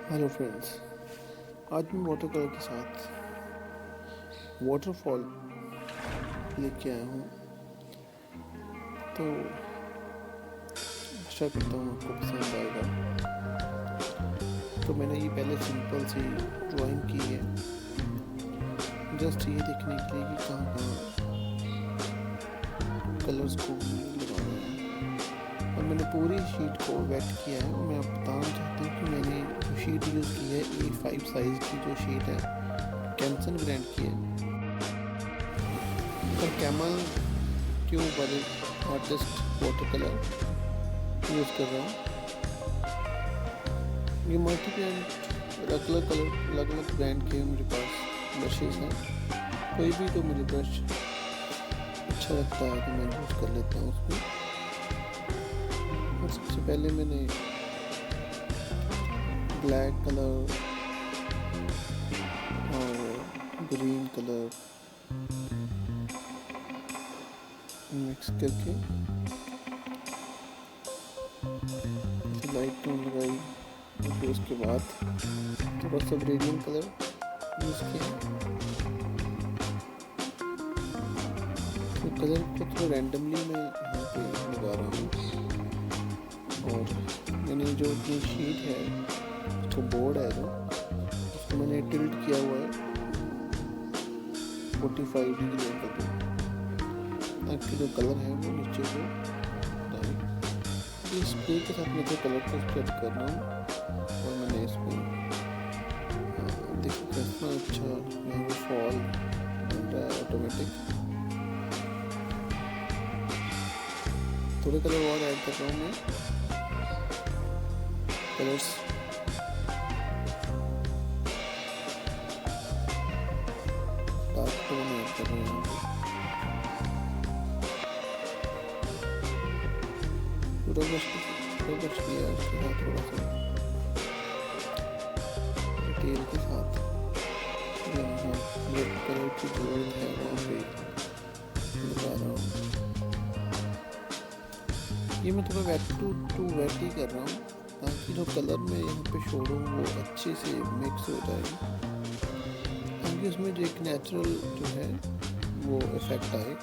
Hello friends, आज मैं water colour के साथ वाटरफॉल लेके आया हूँ। तो आशा करता हूँ आपको पसंद आएगा। तो मैंने ये पहले सिंपल सी ड्राइंग की है, जस्ट ये देखने के लिए कि कहाँ कहाँ कलर्स को लगाना है। और मैंने पूरी शीट को वेट किया है। मैं आप बताना चाहता हूँ कि मैंने जो शीट यूज़ की है A5 साइज़ की जो शीट है, कैंसन ब्रांड की है। और कैमल ट्यूब वाले आर्टिस्ट वाटर कलर यूज़ कर रहा हूँ। ये मल्टी ब्रांड अलग अलग ब्रांड के मेरे पास ब्रशेज़ हैं। कोई भी तो मुझे ब्रश अच्छा लगता है तो मैं यूज़ कर लेता हूँ उसमें। और सबसे पहले मैंने ब्लैक कलर और ग्रीन कलर मिक्स करके लाइट टोन लगाई। और फिर उसके बाद थोड़ा सा ग्रेडियंट कलर यूज़ किया। तो कलर को थोड़ा रैंडमली मैं यहाँ पे लगा रहा हूँ। और मैंने जो अपनी शीट है, जो बोर्ड है, जो उसको मैंने टिल्ट किया हुआ है 45 डिग्री एंगल पे, ताकि जो कलर है वो नीचे को जाए। इस स्प्रे के साथ मैं तो कलर को स्प्रेड कर रहा हूँ। और मैंने इसमें देखो कितना अच्छा वो फॉल बन रहा है ऑटोमेटिक। थोड़े कलर और ऐड कर रहा हूँ मैं। कलर्स डार्क टोन ऐड कर रहे हैं। पूरा ब्रश किया, उसके साथ थोड़ा सा डिटेल के साथ जहाँ रेड कलर की जरूरत है वहाँ पे लगा रहा हूँ। ये मैं थोड़ा वेट टू वेट ही कर रहा हूँ, ताकि जो कलर मैं यहाँ पे छोड़ रहा हूँ वो अच्छे से मिक्स हो जाए, ताकि उसमें जो एक नेचुरल जो है वो इफेक्ट आए।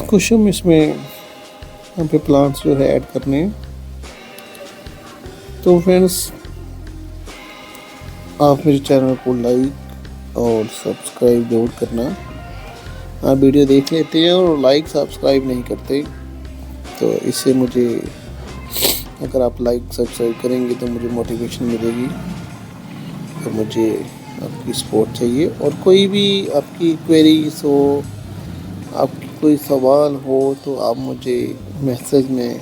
कुछ हम इसमें यहाँ पे प्लांट्स जो है ऐड करने हैं। तो फ्रेंड्स, आप मेरे चैनल को लाइक और सब्सक्राइब जरूर करना। आप वीडियो देख लेते हैं और लाइक सब्सक्राइब नहीं करते, तो इससे मुझे, अगर आप लाइक सब्सक्राइब करेंगे तो मुझे मोटिवेशन मिलेगी। तो मुझे आपकी सपोर्ट चाहिए, और कोई भी आपकी क्वेरीज हो, आपकी कोई सवाल हो, तो आप मुझे मैसेज में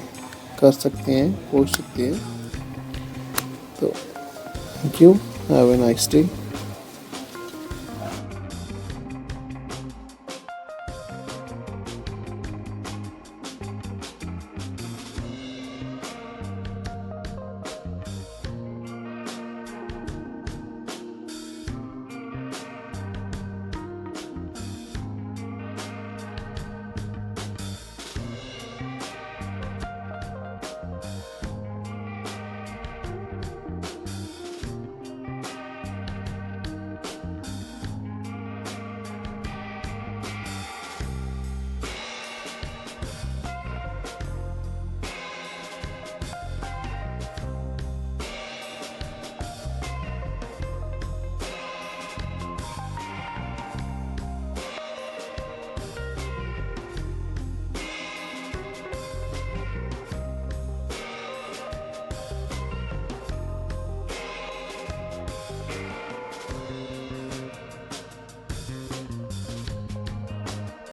कर सकते हैं, पूछ सकते हैं। तो thank you, have a nice day.